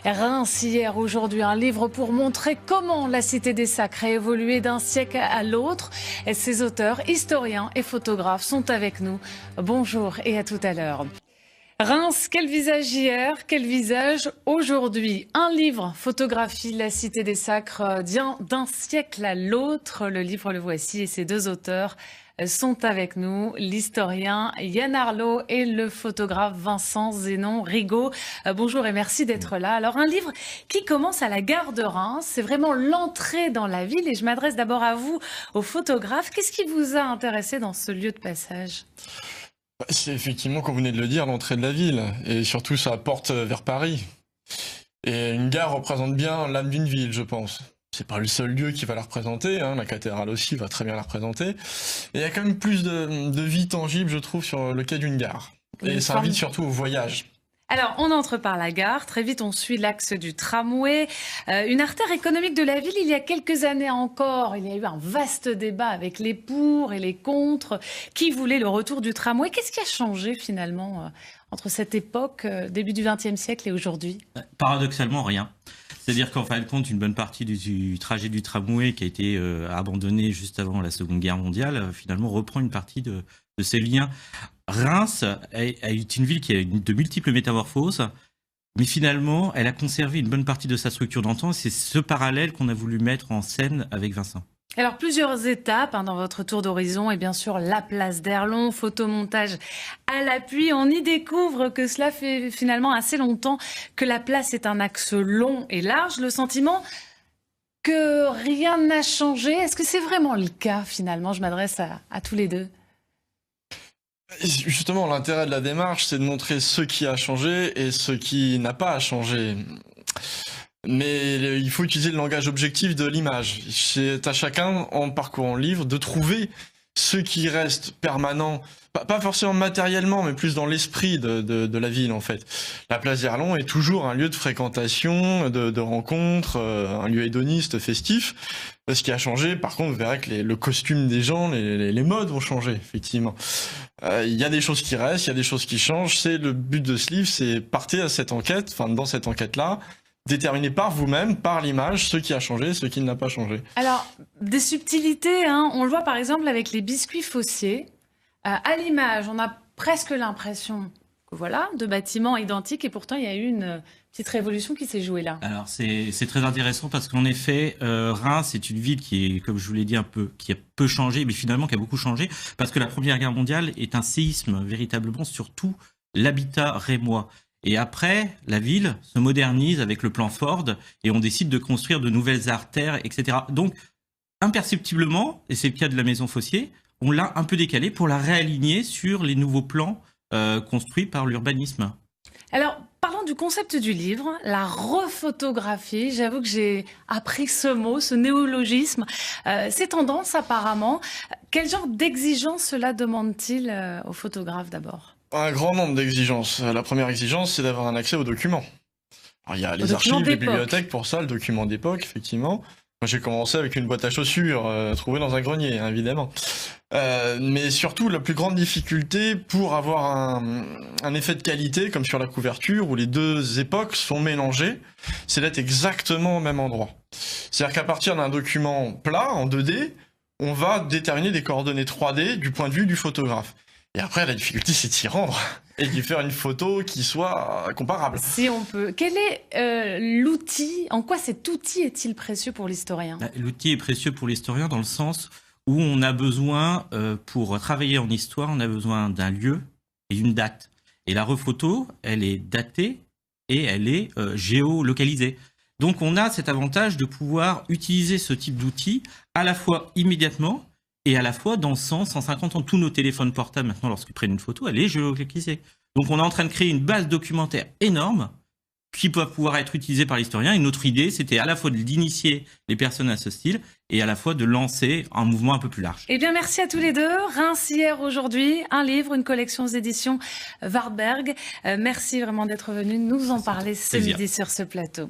Reims hier, aujourd'hui, un livre pour montrer comment la Cité des Sacres a évolué d'un siècle à l'autre. Et ses auteurs, historiens et photographes sont avec nous. Bonjour et à tout à l'heure. Reims, quel visage hier, quel visage aujourd'hui. Un livre photographie la Cité des Sacres d'un siècle à l'autre. Le livre, le voici, et ses deux auteurs sont avec nous, l'historien Yann Arlot et le photographe Vincent Zénon-Rigaud. Bonjour et merci d'être là. Alors, un livre qui commence à la gare de Reims, c'est vraiment l'entrée dans la ville, et je m'adresse d'abord à vous, aux photographes. Qu'est-ce qui vous a intéressé dans ce lieu de passage ? C'est effectivement, comme vous venez de le dire, l'entrée de la ville, et surtout sa porte vers Paris. Et une gare représente bien l'âme d'une ville, je pense. C'est pas le seul lieu qui va la représenter, hein. La cathédrale aussi va très bien la représenter. Et il y a quand même plus de vie tangible, je trouve, sur le quai d'une gare. Et ça invite surtout au voyage. Alors, on entre par la gare, très vite on suit l'axe du tramway, une artère économique de la ville. Il y a quelques années encore, il y a eu un vaste débat avec les pour et les contre, qui voulaient le retour du tramway. Qu'est-ce qui a changé finalement entre cette époque, début du XXe siècle et aujourd'hui ? Paradoxalement, rien. C'est-à-dire qu'en fin de compte, une bonne partie du trajet du tramway qui a été abandonné juste avant la Seconde Guerre mondiale, finalement reprend une partie de ces liens. Reims est une ville qui a de multiples métamorphoses, mais finalement, elle a conservé une bonne partie de sa structure d'antan. C'est ce parallèle qu'on a voulu mettre en scène avec Vincent. Alors, plusieurs étapes dans votre tour d'horizon, et bien sûr la place d'Erlon, photomontage à l'appui. On y découvre que cela fait finalement assez longtemps que la place est un axe long et large. Le sentiment que rien n'a changé, est-ce que c'est vraiment le cas finalement ? Je m'adresse à tous les deux. Justement, l'intérêt de la démarche, c'est de montrer ce qui a changé et ce qui n'a pas changé. Mais il faut utiliser le langage objectif de l'image. C'est à chacun, en parcourant le livre, de trouver ce qui reste permanent, pas forcément matériellement, mais plus dans l'esprit de la ville, en fait. La place d'Erlon est toujours un lieu de fréquentation, de rencontres, un lieu hédoniste, festif. Ce qui a changé, par contre, vous verrez que le costume des gens, les modes vont changer, effectivement. Il y a des choses qui restent, il y a des choses qui changent. C'est le but de ce livre, c'est partir à cette enquête, enfin, dans cette enquête-là, déterminer par vous-même, par l'image, ce qui a changé, ce qui n'a pas changé. Alors, des subtilités, on le voit par exemple avec les biscuits Fossier. À l'image, on a presque l'impression que voilà, deux bâtiments identiques, et pourtant il y a eu une petite révolution qui s'est jouée là. Alors c'est très intéressant parce qu'en effet, Reims c'est une ville qui est, comme je vous l'ai dit, qui a peu changé, mais finalement qui a beaucoup changé, parce que la Première Guerre mondiale est un séisme véritablement sur tout l'habitat rémois. Et après, la ville se modernise avec le plan Ford et on décide de construire de nouvelles artères, etc. Donc, imperceptiblement, et c'est le cas de la maison Fossier, on l'a un peu décalée pour la réaligner sur les nouveaux plans construits par l'urbanisme. Alors, parlons du concept du livre, la rephotographie. J'avoue que j'ai appris ce mot, ce néologisme. C'est tendance apparemment. Quel genre d'exigence cela demande-t-il aux photographes d'abord ? Un grand nombre d'exigences. La première exigence, c'est d'avoir un accès aux documents. Alors, il y a les archives, les bibliothèques pour ça, le document d'époque, effectivement. Moi, j'ai commencé avec une boîte à chaussures trouvée dans un grenier, hein, évidemment. Mais surtout, la plus grande difficulté pour avoir un effet de qualité, comme sur la couverture, où les deux époques sont mélangées, c'est d'être exactement au même endroit. C'est-à-dire qu'à partir d'un document plat, en 2D, on va déterminer des coordonnées 3D du point de vue du photographe. Et après, la difficulté, c'est d'y rendre et d'y faire une photo qui soit comparable. Si on peut. Quel est l'outil ? En quoi cet outil est-il précieux pour l'historien ? L'outil est précieux pour l'historien dans le sens où on a besoin, pour travailler en histoire, on a besoin d'un lieu et d'une date. Et la rephoto, elle est datée et elle est géolocalisée. Donc on a cet avantage de pouvoir utiliser ce type d'outil à la fois immédiatement et à la fois dans 150 ans. Tous nos téléphones portables, maintenant, lorsqu'ils prennent une photo, elle est géolocalisée. Donc on est en train de créer une base documentaire énorme qui peut pouvoir être utilisée par l'historien. Et notre idée, c'était à la fois d'initier les personnes à ce style et à la fois de lancer un mouvement un peu plus large. Eh bien, merci à tous les deux. Reims hier, aujourd'hui, un livre, une collection aux éditions Wartberg. Merci vraiment d'être venus nous en parler ce midi sur ce plateau.